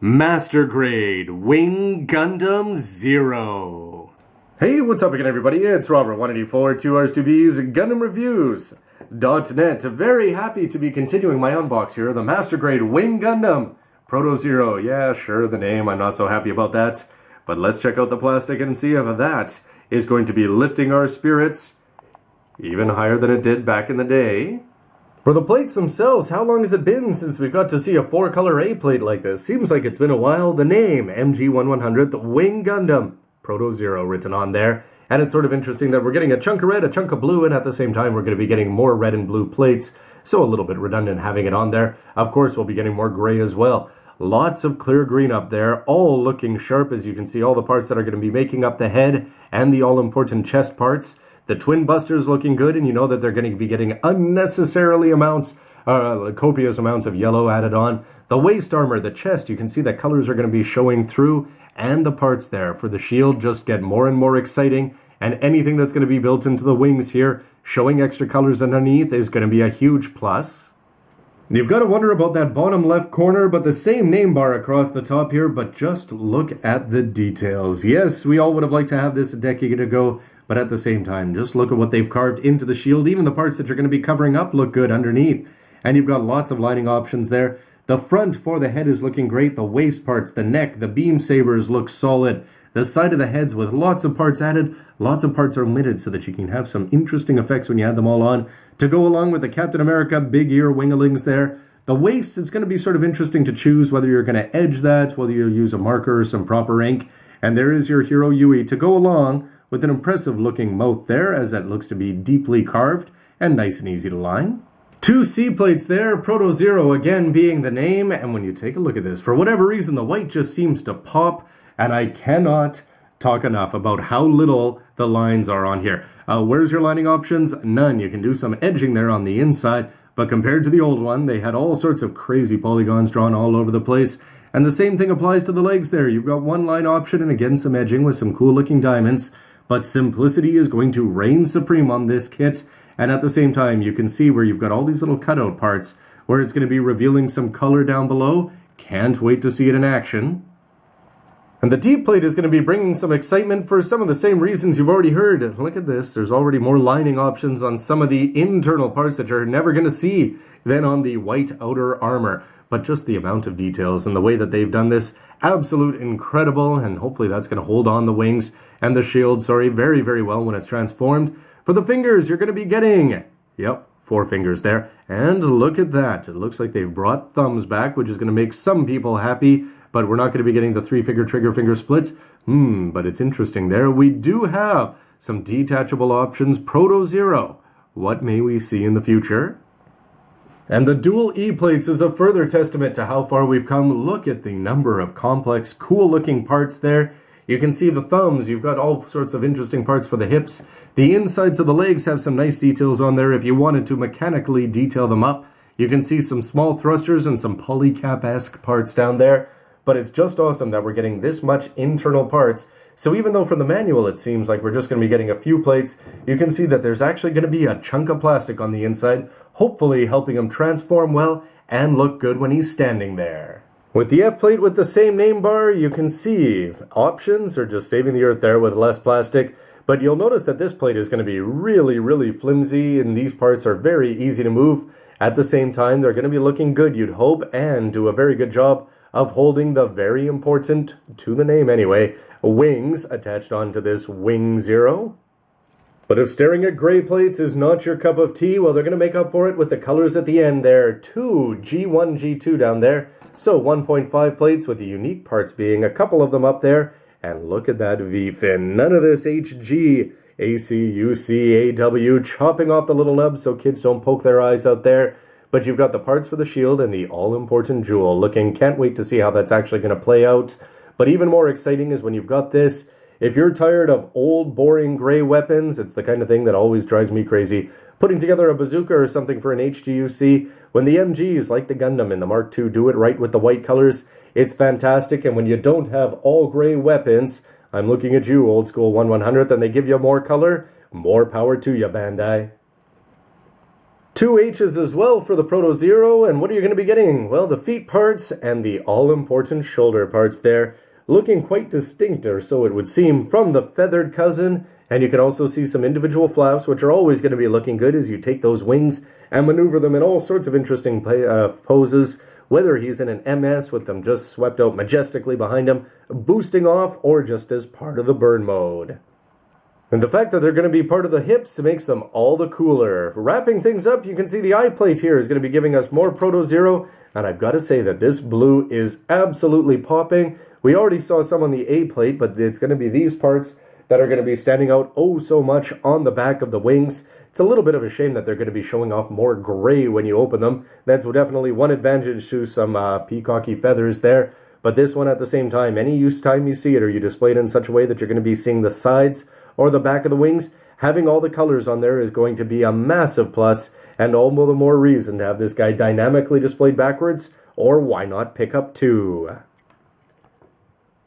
Master Grade Wing Gundam Zero. Hey, what's up again, everybody? It's Robert, 184, 2Rs2Bs, Gundam Reviews.net. Very happy to be continuing my unbox here, the Master Grade Wing Gundam Proto Zero. Yeah, sure, the name, I'm not so happy about that. But let's check out the plastic and see if that is going to be lifting our spirits even higher than it did back in the day. For the plates themselves, how long has it been since we got to see a 4-color A plate like this? Seems like it's been a while. The name, MG1100th Wing Gundam Proto Zero written on there. And it's sort of interesting that we're getting a chunk of red, a chunk of blue, and at the same time we're going to be getting more red and blue plates. So a little bit redundant having it on there. Of course, we'll be getting more gray as well. Lots of clear green up there, all looking sharp, as you can see, all the parts that are going to be making up the head and the all-important chest parts. The twin busters looking good, and you know that they're going to be getting unnecessarily copious amounts of yellow added on. The waist armor, the chest, you can see that colors are going to be showing through, and the parts there for the shield just get more and more exciting, and anything that's going to be built into the wings here, showing extra colors underneath, is going to be a huge plus. You've got to wonder about that bottom left corner, but the same name bar across the top here, but just look at the details. Yes, we all would have liked to have this a decade ago, but at the same time, just look at what they've carved into the shield. Even the parts that you're going to be covering up look good underneath. And you've got lots of lining options there. The front for the head is looking great. The waist parts, the neck, the beam sabers look solid. The side of the heads with lots of parts added, lots of parts are omitted so that you can have some interesting effects when you add them all on. To go along with the Captain America big ear wingalings there. The waist, it's going to be sort of interesting to choose whether you're going to edge that, whether you use a marker or some proper ink. And there is your hero Yui to go along with an impressive looking mouth there, as that looks to be deeply carved and nice and easy to line. 2 C plates there, Proto Zero again being the name, and when you take a look at this, for whatever reason the white just seems to pop, and I cannot talk enough about how little the lines are on here. Where's your lining options? None. You can do some edging there on the inside, but compared to the old one, they had all sorts of crazy polygons drawn all over the place. And the same thing applies to the legs there. You've got one line option and again some edging with some cool looking diamonds. But simplicity is going to reign supreme on this kit. And at the same time, you can see where you've got all these little cutout parts where it's going to be revealing some color down below. Can't wait to see it in action. And the D plate is going to be bringing some excitement for some of the same reasons you've already heard. Look at this. There's already more lining options on some of the internal parts that you're never going to see than on the white outer armor. But just the amount of details and the way that they've done this, absolute incredible, and hopefully that's going to hold on the wings and the shield, very, very well when it's transformed. For the fingers, you're going to be getting, 4 fingers there. And look at that. It looks like they've brought thumbs back, which is going to make some people happy, but we're not going to be getting the 3-finger trigger finger splits. But it's interesting there. We do have some detachable options. Proto Zero. What may we see in the future? And the dual E plates is a further testament to how far we've come. Look at the number of complex, cool looking parts there. You can see the thumbs, you've got all sorts of interesting parts for the hips. The insides of the legs have some nice details on there if you wanted to mechanically detail them up. You can see some small thrusters and some polycap-esque parts down there. But it's just awesome that we're getting this much internal parts. So even though from the manual it seems like we're just going to be getting a few plates, you can see that there's actually going to be a chunk of plastic on the inside, hopefully helping him transform well and look good when he's standing there. With the F plate with the same name bar, you can see options are just saving the earth there with less plastic. But you'll notice that this plate is going to be really, really flimsy, and these parts are very easy to move. At the same time, they're going to be looking good, you'd hope, and do a very good job of holding the very important, to the name anyway, wings attached onto this Wing Zero. But if staring at gray plates is not your cup of tea, well, they're going to make up for it with the colors at the end there. 2 G1, G2 down there. So 1.5 plates with the unique parts being a couple of them up there. And look at that V-fin. None of this HG, AC, UC, AW, chopping off the little nubs so kids don't poke their eyes out there. But you've got the parts for the shield and the all-important jewel looking. Can't wait to see how that's actually going to play out. But even more exciting is when you've got this. If you're tired of old, boring gray weapons, it's the kind of thing that always drives me crazy. Putting together a bazooka or something for an HGUC, when the MGs, like the Gundam in the Mark II, do it right with the white colors, it's fantastic. And when you don't have all gray weapons, I'm looking at you, old school 1/100th, and they give you more color, more power to you, Bandai. Two H's as well for the Proto Zero, and what are you going to be getting? Well, the feet parts and the all-important shoulder parts there, looking quite distinct, or so it would seem, from the feathered cousin, and you can also see some individual flaps, which are always going to be looking good as you take those wings and maneuver them in all sorts of interesting poses, whether he's in an MS with them just swept out majestically behind him, boosting off, or just as part of the burn mode. And the fact that they're going to be part of the hips makes them all the cooler. Wrapping things up, you can see the eye plate here is going to be giving us more Proto Zero, and I've got to say that this blue is absolutely popping. We already saw some on the A plate, but it's going to be these parts that are going to be standing out oh so much on the back of the wings. It's a little bit of a shame that they're going to be showing off more gray when you open them. That's definitely one advantage to some peacocky feathers there. But this one at the same time, any time you see it or you display it in such a way that you're going to be seeing the sides or the back of the wings, having all the colors on there is going to be a massive plus, and all the more reason to have this guy dynamically displayed backwards, or why not pick up two?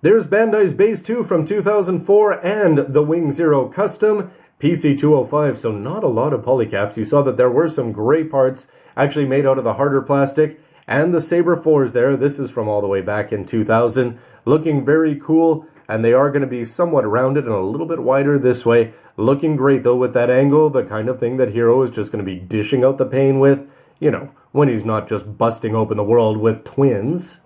There's Bandai's Base 2 from 2004 and the Wing Zero Custom, PC205, so not a lot of polycaps. You saw that there were some gray parts actually made out of the harder plastic, and the Saber 4s there. This is from all the way back in 2000, looking very cool. And they are going to be somewhat rounded and a little bit wider this way. Looking great, though, with that angle. The kind of thing that Hero is just going to be dishing out the pain with. You know, when he's not just busting open the world with twins.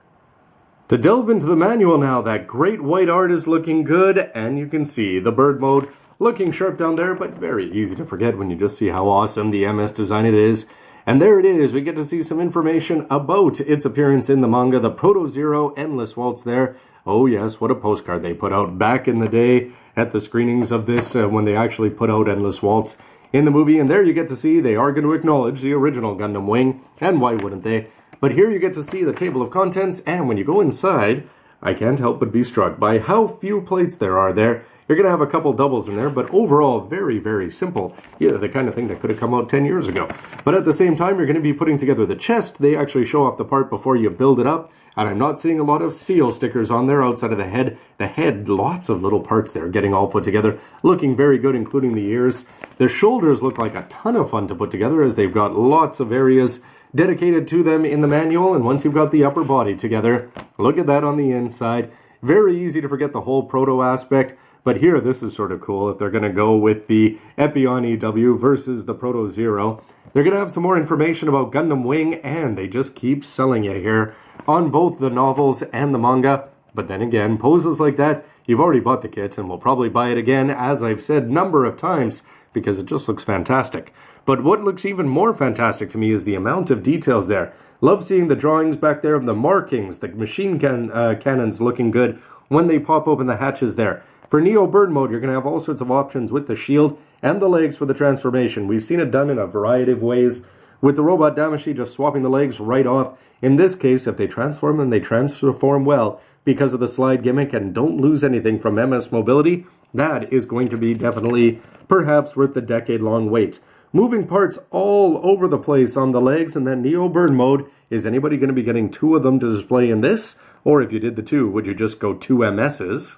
To delve into the manual now, that great white art is looking good. And you can see the bird mode looking sharp down there, but very easy to forget when you just see how awesome the MS design it is. And there it is. We get to see some information about its appearance in the manga. The Proto Zero Endless Waltz there. Oh yes, what a postcard they put out back in the day at the screenings of this when they actually put out Endless Waltz in the movie. And there you get to see they are going to acknowledge the original Gundam Wing, and why wouldn't they? But here you get to see the table of contents, and when you go inside, I can't help but be struck by how few plates there are there. You're going to have a couple doubles in there, but overall very, very simple. Yeah, the kind of thing that could have come out 10 years ago. But at the same time, you're going to be putting together the chest. They actually show off the part before you build it up. And I'm not seeing a lot of seal stickers on there outside of the head. The head, lots of little parts there getting all put together. Looking very good, including the ears. The shoulders look like a ton of fun to put together as they've got lots of areas dedicated to them in the manual. And once you've got the upper body together, look at that on the inside. Very easy to forget the whole Proto aspect. But here, this is sort of cool if they're going to go with the Epion EW versus the Proto Zero. They're going to have some more information about Gundam Wing, and they just keep selling you here on both the novels and the manga. But then again, poses like that, you've already bought the kit and will probably buy it again, as I've said number of times, because it just looks fantastic. But what looks even more fantastic to me is the amount of details there. Love seeing the drawings back there of the markings, the machine cannons looking good when they pop open the hatches there. For Neo Bird mode, you're going to have all sorts of options with the shield and the legs for the transformation. We've seen it done in a variety of ways, with the robot Damashi just swapping the legs right off. In this case, if they transform them, they transform well because of the slide gimmick and don't lose anything from MS mobility. That is going to be definitely perhaps worth the decade-long wait. Moving parts all over the place on the legs, and then Neo Bird mode. Is anybody going to be getting two of them to display in this? Or if you did the two, would you just go two MSs?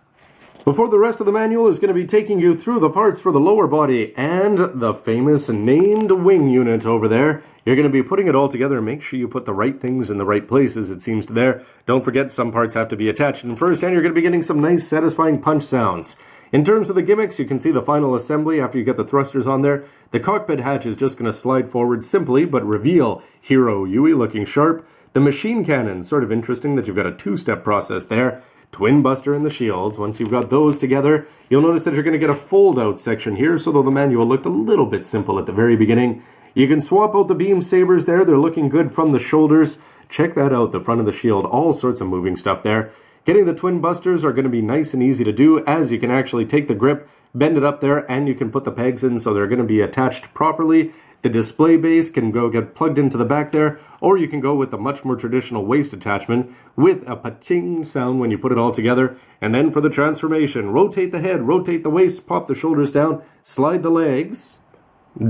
Before the rest of the manual is going to be taking you through the parts for the lower body and the famous named wing unit over there. You're going to be putting it all together and make sure you put the right things in the right places, it seems to there. Don't forget some parts have to be attached in first, and you're going to be getting some nice satisfying punch sounds. In terms of the gimmicks, you can see the final assembly after you get the thrusters on there. The cockpit hatch is just going to slide forward simply, but reveal Hero Yui looking sharp. The machine cannon, sort of interesting that you've got a two-step process there. Twin Buster and the shields. Once you've got those together, you'll notice that you're going to get a fold-out section here, so though the manual looked a little bit simple at the very beginning, you can swap out the beam sabers there. They're looking good from the shoulders. Check that out, the front of the shield. All sorts of moving stuff there. Getting the Twin Busters are going to be nice and easy to do, as you can actually take the grip, bend it up there, and you can put the pegs in so they're going to be attached properly. The display base can go get plugged into the back there, or you can go with the much more traditional waist attachment with a pa-ching sound when you put it all together. And then for the transformation, rotate the head, rotate the waist, pop the shoulders down, slide the legs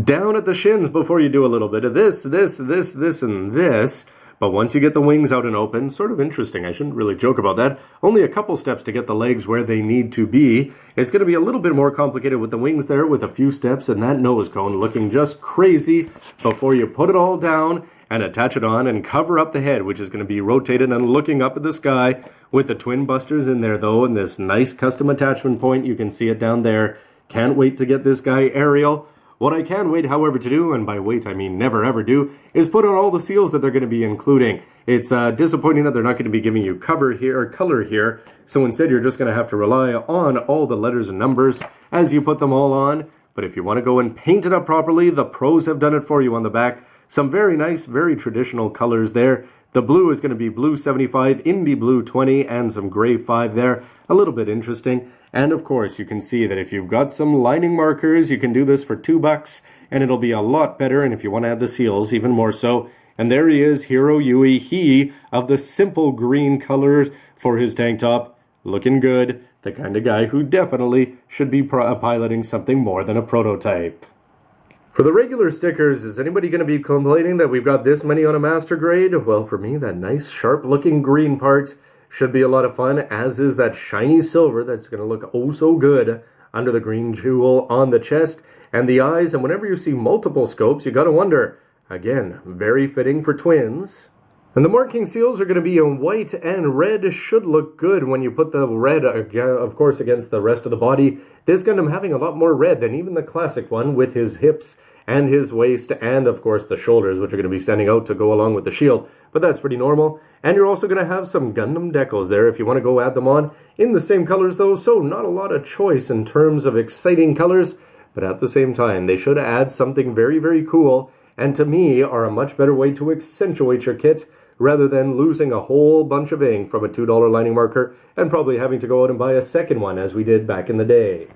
down at the shins before you do a little bit of this, and this. But once you get the wings out and open, sort of interesting, I shouldn't really joke about that, only a couple steps to get the legs where they need to be. It's going to be a little bit more complicated with the wings there, with a few steps and that nose cone looking just crazy before you put it all down and attach it on and cover up the head, which is going to be rotated and looking up at the sky with the twin busters in there though, and this nice custom attachment point. You can see it down there. Can't wait to get this guy aerial. What I can wait, however, to do, and by wait I mean never ever do, is put on all the seals that they're going to be including. It's disappointing that they're not going to be giving you cover here or color here, so instead you're just going to have to rely on all the letters and numbers as you put them all on. But if you want to go and paint it up properly, the pros have done it for you on the back. Some very nice, very traditional colors there. The blue is going to be blue 75, Indy blue 20, and some gray 5 there. A little bit interesting. And of course, you can see that if you've got some lining markers, you can do this for $2, and it'll be a lot better. And if you want to add the seals, even more so. And there he is, Hiro Yui, he of the simple green colors for his tank top. Looking good. The kind of guy who definitely should be piloting something more than a prototype. For the regular stickers, is anybody going to be complaining that we've got this many on a master grade? Well, for me, that nice sharp-looking green part should be a lot of fun, as is that shiny silver that's going to look oh so good under the green jewel on the chest and the eyes. And whenever you see multiple scopes, you got to wonder, again, very fitting for twins. And the marking seals are going to be in white and red. Should look good when you put the red, of course, against the rest of the body. This Gundam having a lot more red than even the classic one, with his hips and his waist and, of course, the shoulders, which are going to be standing out to go along with the shield. But that's pretty normal. And you're also going to have some Gundam decals there if you want to go add them on. In the same colors, though, so not a lot of choice in terms of exciting colors. But at the same time, they should add something very, very cool, and to me are a much better way to accentuate your kit, rather than losing a whole bunch of ink from a $2 lining marker and probably having to go out and buy a second one as we did back in the day.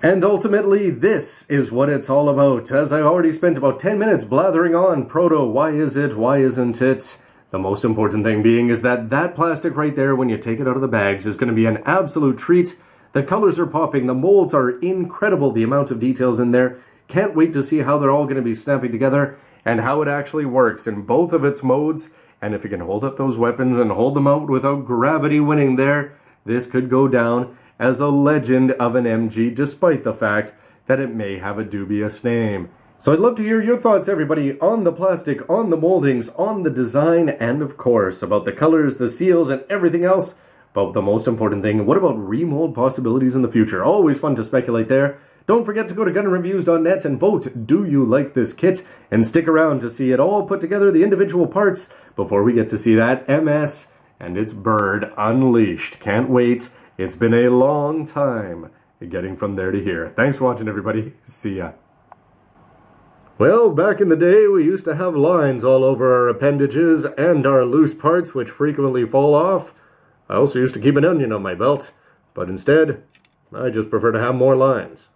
And ultimately, this is what it's all about. As I already spent about 10 minutes blathering on Proto, why is it, why isn't it? The most important thing being is that that plastic right there, when you take it out of the bags, is going to be an absolute treat. The colors are popping, the molds are incredible, the amount of details in there. Can't wait to see how they're all going to be snapping together and how it actually works in both of its modes. And if you can hold up those weapons and hold them out without gravity winning there, this could go down as a legend of an MG, despite the fact that it may have a dubious name. So I'd love to hear your thoughts, everybody, on the plastic, on the moldings, on the design, and of course, about the colors, the seals, and everything else. But the most important thing, what about remold possibilities in the future? Always fun to speculate there. Don't forget to go to GundamReviews.net and vote, do you like this kit? And stick around to see it all put together, the individual parts, before we get to see that MS and its bird unleashed. Can't wait. It's been a long time getting from there to here. Thanks for watching, everybody. See ya. Well, back in the day, we used to have lines all over our appendages and our loose parts, which frequently fall off. I also used to keep an onion on my belt, but instead, I just prefer to have more lines.